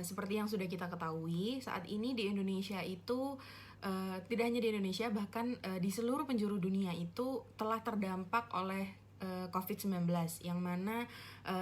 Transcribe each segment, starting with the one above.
seperti yang sudah kita ketahui, saat ini di Indonesia itu tidak hanya di Indonesia, bahkan di seluruh penjuru dunia itu telah terdampak oleh COVID-19, yang mana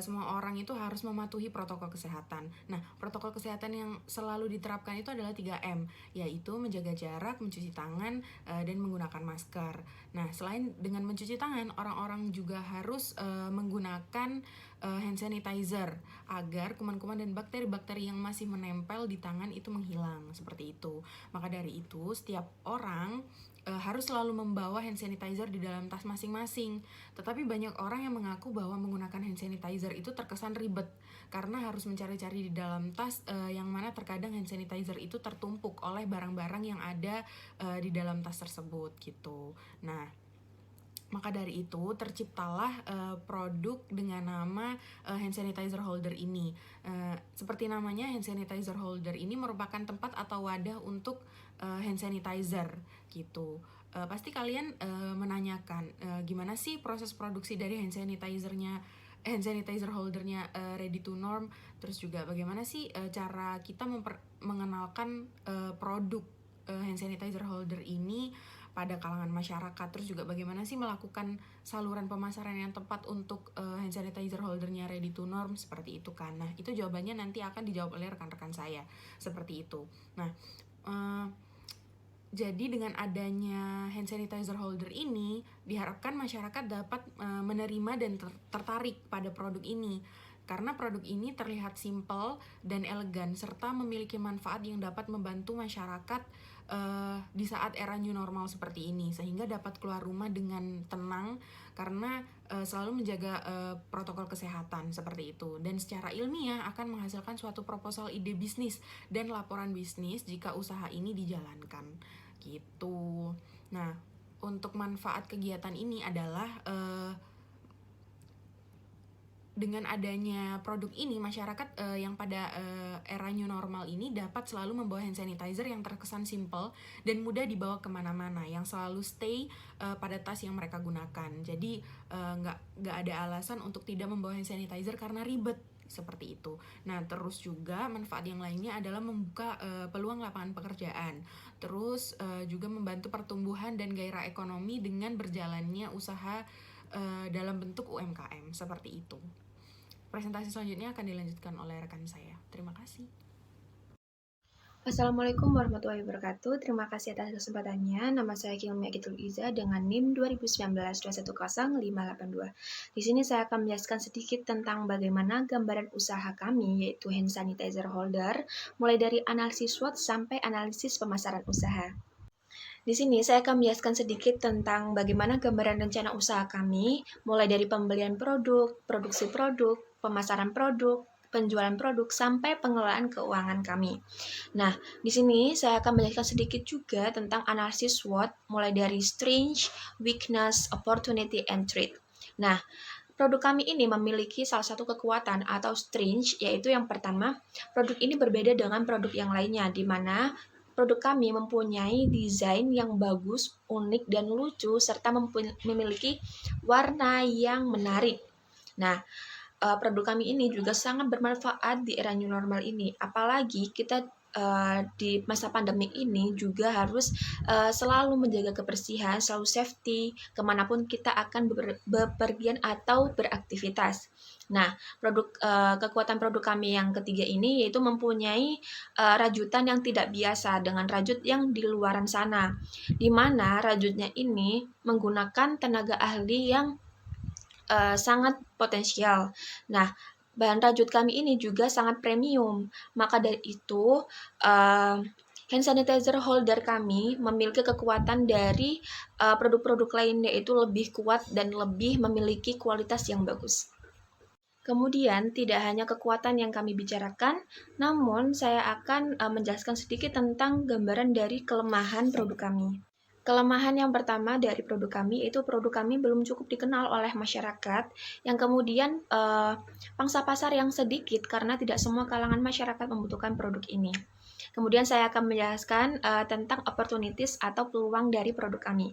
semua orang itu harus mematuhi protokol kesehatan. Nah, protokol kesehatan yang selalu diterapkan itu adalah 3M, yaitu menjaga jarak, mencuci tangan, dan menggunakan masker. Nah, selain dengan mencuci tangan, orang-orang juga harus menggunakan hand sanitizer agar kuman-kuman dan bakteri-bakteri yang masih menempel di tangan itu menghilang, seperti itu. Maka dari itu, setiap orang harus selalu membawa hand sanitizer di dalam tas masing-masing. Tetapi banyak orang yang mengaku bahwa menggunakan hand sanitizer itu terkesan ribet karena harus mencari-cari di dalam tas, yang mana terkadang hand sanitizer itu tertumpuk oleh barang-barang yang ada di dalam tas tersebut gitu. Nah, maka dari itu terciptalah produk dengan nama hand sanitizer holder ini. Seperti namanya, hand sanitizer holder ini merupakan tempat atau wadah untuk hand sanitizer gitu. Pasti kalian menanyakan gimana sih proses produksi dari hand sanitizer holdernya ready to norm, terus juga bagaimana sih cara kita mengenalkan produk hand sanitizer holder ini pada kalangan masyarakat, terus juga bagaimana sih melakukan saluran pemasaran yang tepat untuk hand sanitizer holdernya ready to norm, seperti itu kan. Nah, itu jawabannya nanti akan dijawab oleh rekan-rekan saya, seperti itu. Nah, jadi dengan adanya hand sanitizer holder ini, diharapkan masyarakat dapat menerima dan tertarik pada produk ini. Karena produk ini terlihat simpel dan elegan, serta memiliki manfaat yang dapat membantu masyarakat di saat era new normal seperti ini, sehingga dapat keluar rumah dengan tenang karena selalu menjaga protokol kesehatan, seperti itu. Dan secara ilmiah akan menghasilkan suatu proposal ide bisnis dan laporan bisnis jika usaha ini dijalankan gitu. Nah, untuk manfaat kegiatan ini adalah dengan adanya produk ini, masyarakat yang pada era new normal ini dapat selalu membawa hand sanitizer yang terkesan simple dan mudah dibawa kemana-mana, yang selalu stay pada tas yang mereka gunakan. Jadi nggak ada alasan untuk tidak membawa hand sanitizer karena ribet, seperti itu. Nah, terus juga manfaat yang lainnya adalah membuka peluang lapangan pekerjaan. Terus juga membantu pertumbuhan dan gairah ekonomi dengan berjalannya usaha dalam bentuk UMKM, seperti itu. Presentasi selanjutnya akan dilanjutkan oleh rekan saya. Terima kasih. Assalamualaikum warahmatullahi wabarakatuh. Terima kasih atas kesempatannya. Nama saya Kilmia Kitul Iza dengan NIM 2019-210-582. Di sini saya akan menjelaskan sedikit tentang bagaimana gambaran usaha kami, yaitu hand sanitizer holder, mulai dari analisis SWOT sampai analisis pemasaran usaha. Di sini saya akan menjelaskan sedikit tentang bagaimana gambaran rencana usaha kami, mulai dari pembelian produk, produksi produk, pemasaran produk, penjualan produk, sampai pengelolaan keuangan kami. Nah, di sini saya akan menjelaskan sedikit juga tentang analisis SWOT, mulai dari strength, weakness, opportunity, and threat. Nah, produk kami ini memiliki salah satu kekuatan atau strength, yaitu yang pertama, produk ini berbeda dengan produk yang lainnya, di mana produk kami mempunyai desain yang bagus, unik, dan lucu, serta memiliki warna yang menarik. Nah, produk kami ini juga sangat bermanfaat di era new normal ini. Apalagi kita di masa pandemi ini juga harus selalu menjaga kebersihan, selalu safety, kemanapun kita akan bepergian atau beraktivitas. Nah, kekuatan produk kami yang ketiga ini yaitu mempunyai rajutan yang tidak biasa dengan rajut yang di luaran sana, di mana rajutnya ini menggunakan tenaga ahli yang sangat potensial. Nah, bahan rajut kami ini juga sangat premium. Maka dari itu, hand sanitizer holder kami memiliki kekuatan dari produk-produk lain, yaitu lebih kuat dan lebih memiliki kualitas yang bagus. Kemudian, tidak hanya kekuatan yang kami bicarakan, namun saya akan menjelaskan sedikit tentang gambaran dari kelemahan produk kami. Kelemahan yang pertama dari produk kami yaitu produk kami belum cukup dikenal oleh masyarakat, yang kemudian pangsa pasar yang sedikit karena tidak semua kalangan masyarakat membutuhkan produk ini. Kemudian saya akan menjelaskan tentang opportunities atau peluang dari produk kami,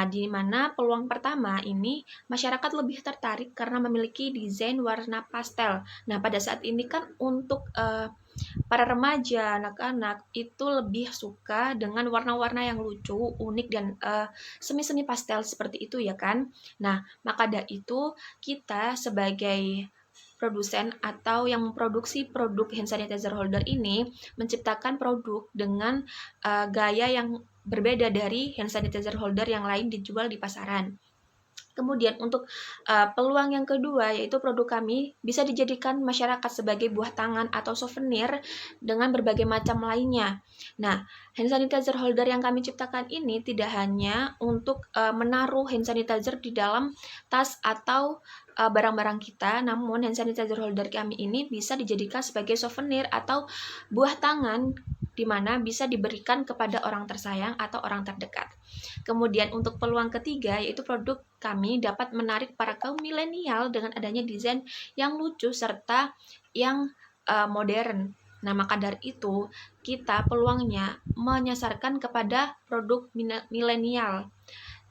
di mana peluang pertama ini masyarakat lebih tertarik karena memiliki desain warna pastel. Nah, pada saat ini kan untuk Para remaja, anak-anak itu lebih suka dengan warna-warna yang lucu, unik, dan semi-semi pastel seperti itu ya kan. Nah, maka dari itu kita sebagai produsen atau yang memproduksi produk hand sanitizer holder ini menciptakan produk dengan gaya yang berbeda dari hand sanitizer holder yang lain dijual di pasaran. Kemudian untuk peluang yang kedua yaitu produk kami bisa dijadikan masyarakat sebagai buah tangan atau souvenir dengan berbagai macam lainnya. Nah, hand sanitizer holder yang kami ciptakan ini tidak hanya untuk menaruh hand sanitizer di dalam tas atau barang-barang kita, namun hand sanitizer holder kami ini bisa dijadikan sebagai souvenir atau buah tangan di mana bisa diberikan kepada orang tersayang atau orang terdekat. Kemudian untuk peluang ketiga yaitu produk kami dapat menarik para kaum milenial dengan adanya desain yang lucu serta yang modern. Nah, maka dari itu kita peluangnya menyasarkan kepada produk milenial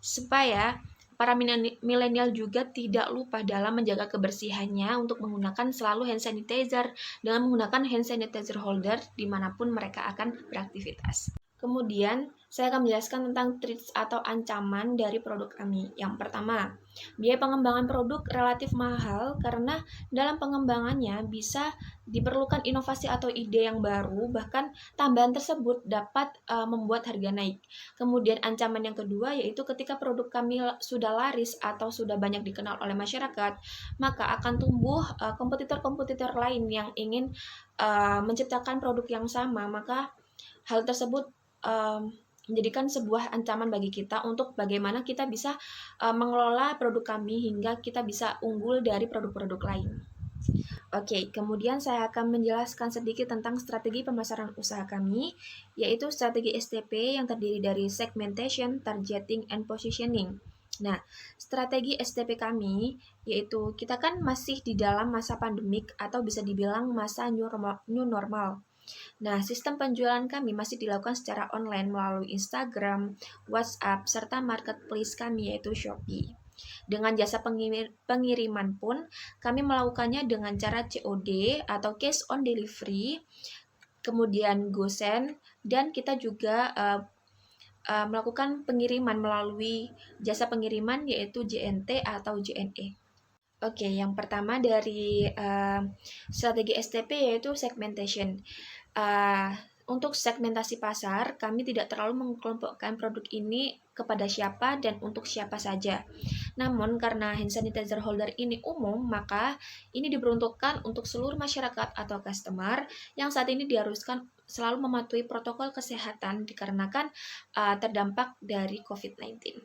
supaya para milenial juga tidak lupa dalam menjaga kebersihannya untuk menggunakan selalu hand sanitizer dengan menggunakan hand sanitizer holder dimanapun mereka akan beraktivitas. Kemudian, saya akan menjelaskan tentang threats atau ancaman dari produk kami. Yang pertama, biaya pengembangan produk relatif mahal karena dalam pengembangannya bisa diperlukan inovasi atau ide yang baru, bahkan tambahan tersebut dapat membuat harga naik. Kemudian ancaman yang kedua yaitu ketika produk kami sudah laris atau sudah banyak dikenal oleh masyarakat, maka akan tumbuh kompetitor-kompetitor lain yang ingin menciptakan produk yang sama, maka hal tersebut menjadikan sebuah ancaman bagi kita untuk bagaimana kita bisa mengelola produk kami hingga kita bisa unggul dari produk-produk lain. Oke, kemudian saya akan menjelaskan sedikit tentang strategi pemasaran usaha kami, yaitu strategi STP yang terdiri dari segmentation, targeting, and positioning. Nah, strategi STP kami yaitu kita kan masih di dalam masa pandemik atau bisa dibilang masa new normal. Nah, sistem penjualan kami masih dilakukan secara online melalui Instagram, WhatsApp, serta marketplace kami yaitu Shopee. Dengan jasa pengiriman pun, kami melakukannya dengan cara COD atau cash on delivery, kemudian GoSend, dan kita juga melakukan pengiriman melalui jasa pengiriman yaitu JNT atau JNE. Oke, yang pertama dari strategi STP yaitu segmentation. Untuk segmentasi pasar, kami tidak terlalu mengelompokkan produk ini kepada siapa dan untuk siapa saja. Namun, karena hand sanitizer holder ini umum, maka ini diperuntukkan untuk seluruh masyarakat atau customer yang saat ini diharuskan selalu mematuhi protokol kesehatan dikarenakan terdampak dari COVID-19.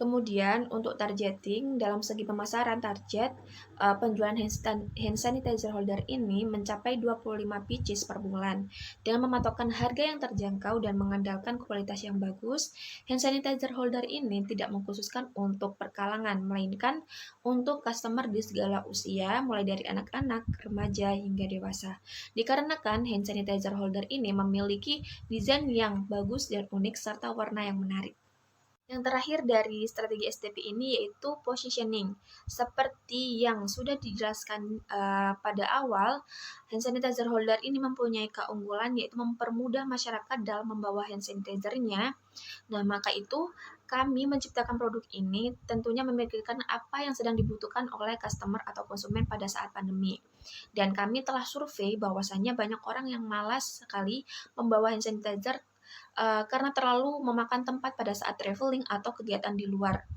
Kemudian untuk targeting dalam segi pemasaran target penjualan hand sanitizer holder ini mencapai 25 pieces per bulan. Dengan mematokkan harga yang terjangkau dan mengandalkan kualitas yang bagus, hand sanitizer holder ini tidak mengkhususkan untuk perkalangan, melainkan untuk customer di segala usia, mulai dari anak-anak, remaja, hingga dewasa. Dikarenakan hand sanitizer holder ini memiliki desain yang bagus dan unik serta warna yang menarik. Yang terakhir dari strategi STP ini yaitu positioning. Seperti yang sudah dijelaskan pada awal, hand sanitizer holder ini mempunyai keunggulan yaitu mempermudah masyarakat dalam membawa hand sanitizer-nya. Nah, maka itu kami menciptakan produk ini tentunya memikirkan apa yang sedang dibutuhkan oleh customer atau konsumen pada saat pandemi. Dan kami telah survei bahwasannya banyak orang yang malas sekali membawa hand sanitizer karena terlalu memakan tempat pada saat traveling atau kegiatan di luar.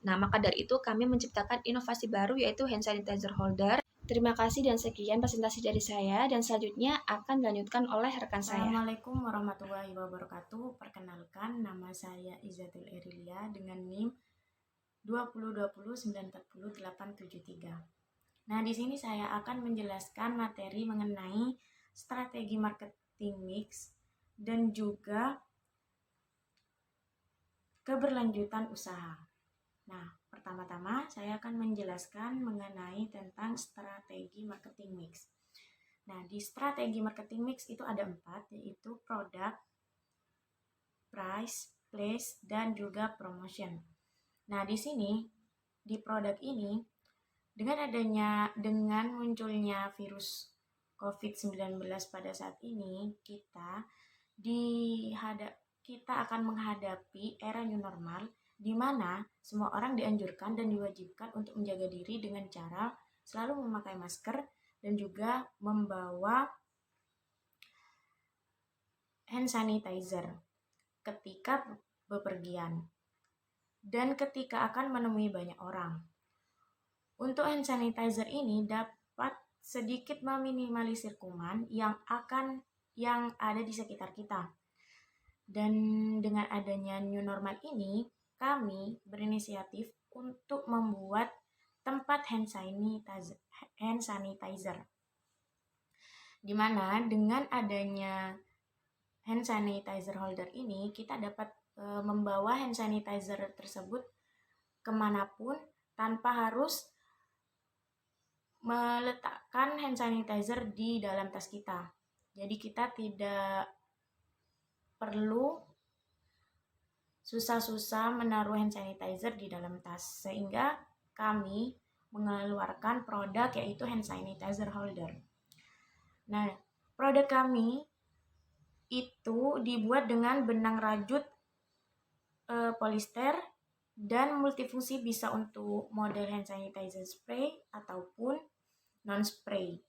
Nah, maka dari itu kami menciptakan inovasi baru yaitu hand sanitizer holder. Terima kasih dan sekian presentasi dari saya dan selanjutnya akan dilanjutkan oleh rekan saya. Assalamualaikum warahmatullahi wabarakatuh. Perkenalkan, nama saya Izatul Erilia dengan NIM 20209408873. Nah, di sini saya akan menjelaskan materi mengenai strategi marketing mix dan juga keberlanjutan usaha. Nah, pertama-tama saya akan menjelaskan mengenai tentang strategi marketing mix. Nah, di strategi marketing mix itu ada 4, yaitu produk, price, place, dan juga promotion. Nah, di sini, di produk ini, dengan munculnya virus COVID-19 pada saat ini, kita akan menghadapi era new normal di mana semua orang dianjurkan dan diwajibkan untuk menjaga diri dengan cara selalu memakai masker dan juga membawa hand sanitizer ketika bepergian dan ketika akan menemui banyak orang. Untuk hand sanitizer ini dapat sedikit meminimalisir kuman yang ada di sekitar kita. Dan dengan adanya new normal ini, kami berinisiatif untuk membuat tempat hand sanitizer. Di mana dengan adanya hand sanitizer holder ini, kita dapat membawa hand sanitizer tersebut kemanapun tanpa harus meletakkan hand sanitizer di dalam tas kita. Jadi kita tidak perlu susah-susah menaruh hand sanitizer di dalam tas, sehingga kami mengeluarkan produk yaitu hand sanitizer holder. Nah, produk kami itu dibuat dengan benang rajut polister dan multifungsi, bisa untuk model hand sanitizer spray ataupun non-spray.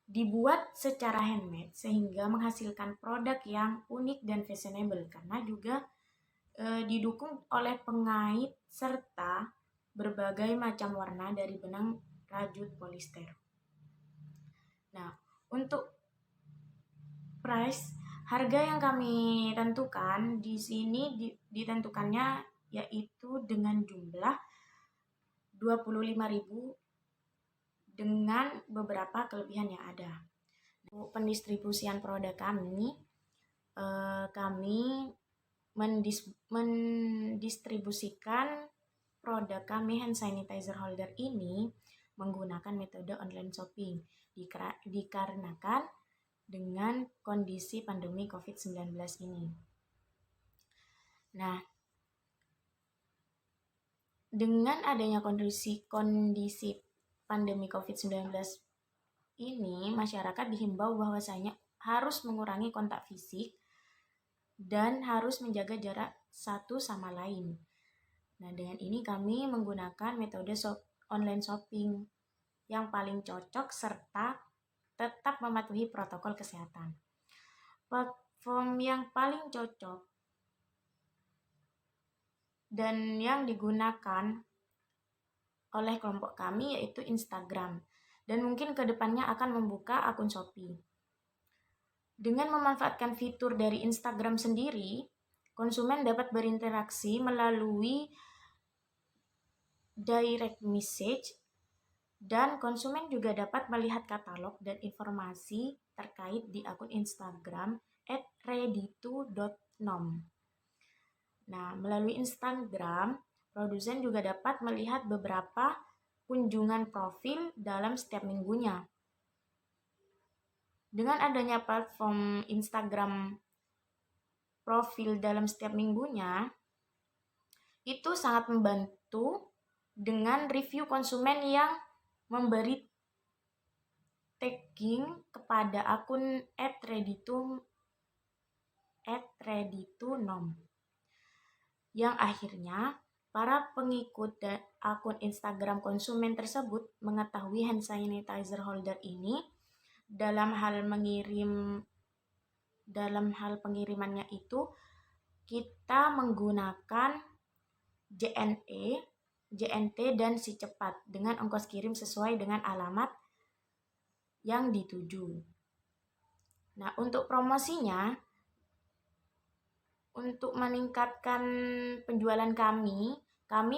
Dibuat secara handmade sehingga menghasilkan produk yang unik dan fashionable karena juga didukung oleh pengait serta berbagai macam warna dari benang rajut polister. Nah, untuk harga yang kami tentukan di sini ditentukannya yaitu dengan jumlah 25.000 dengan beberapa kelebihan yang ada. Untuk pendistribusian produk kami mendistribusikan produk kami hand sanitizer holder ini menggunakan metode online shopping dikarenakan dengan kondisi pandemi COVID-19 ini. Nah, dengan adanya kondisi pandemi COVID-19 ini, masyarakat dihimbau bahwasanya harus mengurangi kontak fisik dan harus menjaga jarak satu sama lain. Nah, dengan ini kami menggunakan metode online shopping yang paling cocok serta tetap mematuhi protokol kesehatan. Platform yang paling cocok dan yang digunakan oleh kelompok kami yaitu Instagram, dan mungkin kedepannya akan membuka akun Shopee. Dengan memanfaatkan fitur dari Instagram sendiri, konsumen dapat berinteraksi melalui direct message, dan konsumen juga dapat melihat katalog dan informasi terkait di akun Instagram @readyto.nom. Nah, melalui Instagram, produsen juga dapat melihat beberapa kunjungan profil dalam setiap minggunya. Dengan adanya platform Instagram profil dalam setiap minggunya, itu sangat membantu dengan review konsumen yang memberi tagging kepada akun @readyto.nom, yang akhirnya para pengikut dan akun Instagram konsumen tersebut mengetahui hand sanitizer holder ini. Dalam hal pengirimannya itu kita menggunakan JNT dan si cepat dengan ongkos kirim sesuai dengan alamat yang dituju. Nah, untuk promosinya, untuk meningkatkan penjualan kami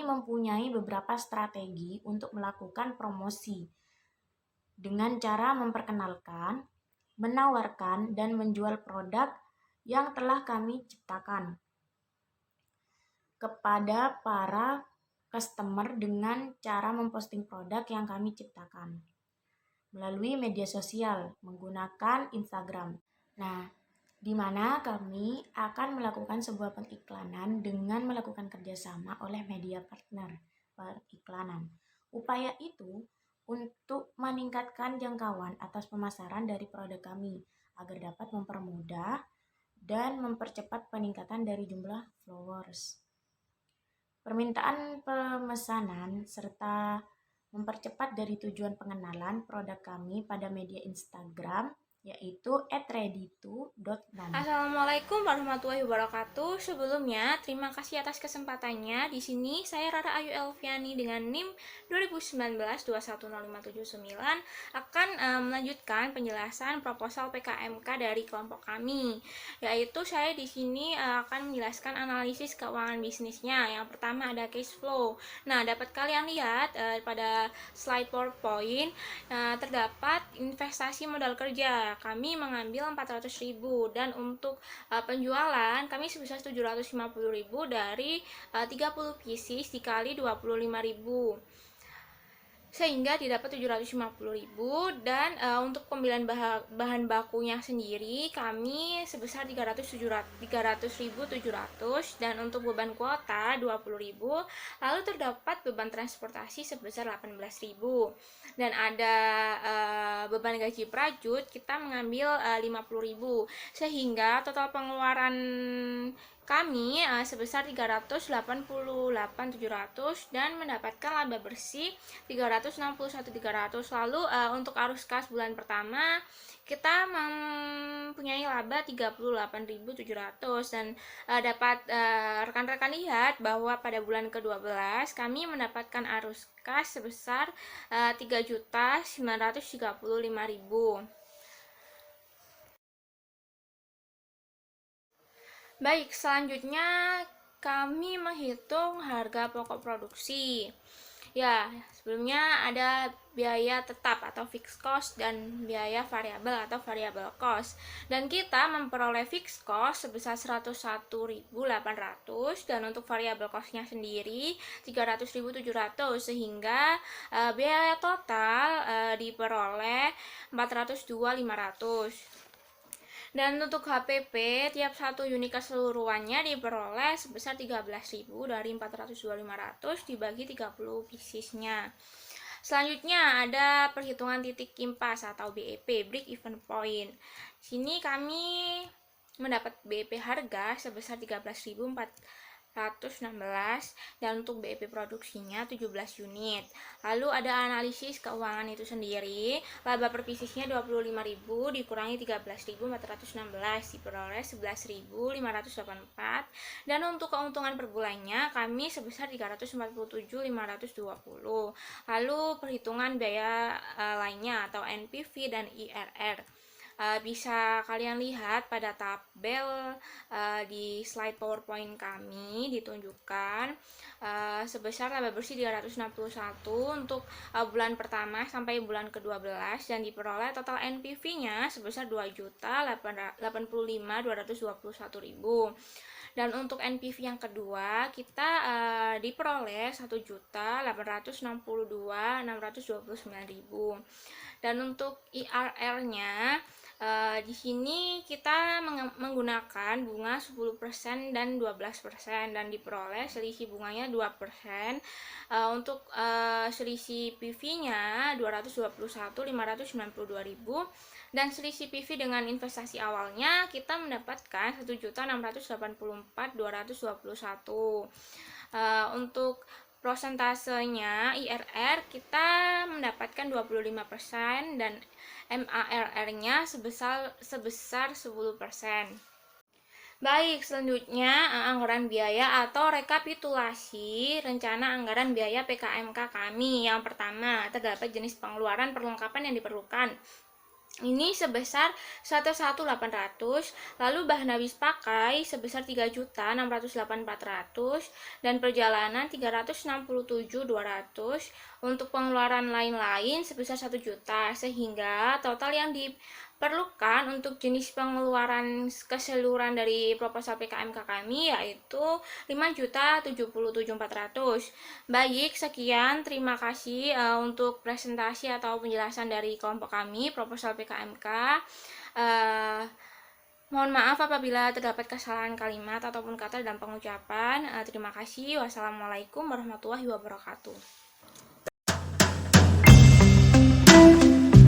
mempunyai beberapa strategi untuk melakukan promosi dengan cara memperkenalkan, menawarkan, dan menjual produk yang telah kami ciptakan kepada para customer dengan cara memposting produk yang kami ciptakan melalui media sosial menggunakan Instagram. Nah, di mana kami akan melakukan sebuah pengiklanan dengan melakukan kerjasama oleh media partner periklanan. Upaya itu untuk meningkatkan jangkauan atas pemasaran dari produk kami agar dapat mempermudah dan mempercepat peningkatan dari jumlah followers. Permintaan pemesanan serta mempercepat dari tujuan pengenalan produk kami pada media Instagram yaitu @readyto.mom. Assalamualaikum warahmatullahi wabarakatuh. Sebelumnya, terima kasih atas kesempatannya. Di sini saya Rara Ayu Elviani dengan NIM 2019-210579 akan melanjutkan penjelasan proposal PKMK dari kelompok kami. Yaitu saya di sini akan menjelaskan analisis keuangan bisnisnya. Yang pertama ada cash flow. Nah, dapat kalian lihat pada slide PowerPoint terdapat investasi modal kerja. Kami mengambil 400.000 dan untuk penjualan kami sebesar 750.000 dari 30 pieces dikali 25.000 sehingga didapat 750.000 dan untuk pembelian bahan bakunya sendiri kami sebesar 300.700 dan untuk beban kuota 20.000, lalu terdapat beban transportasi sebesar 18.000 dan ada beban gaji prajurit kita mengambil 50.000 sehingga total pengeluaran kami sebesar 388.700 dan mendapatkan laba bersih 361.300. Lalu untuk arus kas bulan pertama kita mempunyai laba 38.700 dan dapat rekan-rekan lihat bahwa pada bulan ke-12 kami mendapatkan arus kas sebesar 3.935.000. Baik, selanjutnya kami menghitung harga pokok produksi. Ya, sebelumnya ada biaya tetap atau fixed cost dan biaya variabel atau variable cost. Dan kita memperoleh fixed cost sebesar 101.800 dan untuk variable cost-nya sendiri 300.700 sehingga biaya total diperoleh 402.500. Dan untuk HPP, tiap satu unit keseluruhannya diperoleh sebesar 13.000 dari 402.500 dibagi 30 piecesnya. Selanjutnya ada perhitungan titik kimpas atau BEP, break even point. Sini kami mendapat BEP harga sebesar 13.416 dan untuk BEP produksinya 17 unit. Lalu ada analisis keuangan itu sendiri. Laba per piecesnya 25.000 dikurangi 13.416 diperoleh 11.584 dan untuk keuntungan per bulannya kami sebesar 347.520. Lalu perhitungan biaya lainnya atau NPV dan IRR. Bisa kalian lihat pada tabel di slide PowerPoint kami ditunjukkan sebesar laba bersih 361 untuk bulan pertama sampai bulan ke-12 dan diperoleh total NPV-nya sebesar 2.085.221.000. Dan untuk NPV yang kedua kita diperoleh 1.862.629.000. Dan untuk IRR-nya di sini kita menggunakan bunga 10% dan 12% dan diperoleh selisih bunganya 2%. Untuk selisih PV-nya 221.592.000 dan selisih PV dengan investasi awalnya kita mendapatkan 1.684.221. Untuk prosentasenya IRR kita mendapatkan 25% dan MARR-nya sebesar 10%. Baik, selanjutnya anggaran biaya atau rekapitulasi rencana anggaran biaya PKMK kami. Yang pertama, terdapat jenis pengeluaran perlengkapan yang diperlukan. Ini sebesar 1.800, lalu bahan habis pakai sebesar 3.608.400 dan perjalanan 367.200. Untuk pengeluaran lain-lain sebesar 1 juta sehingga total yang diperlukan untuk jenis pengeluaran keseluruhan dari proposal PKMK kami yaitu 5.077.400. Baik, sekian, terima kasih untuk presentasi atau penjelasan dari kelompok kami proposal PKMK. Mohon maaf apabila terdapat kesalahan kalimat ataupun kata dalam pengucapan. Terima kasih. Wassalamualaikum warahmatullahi wabarakatuh.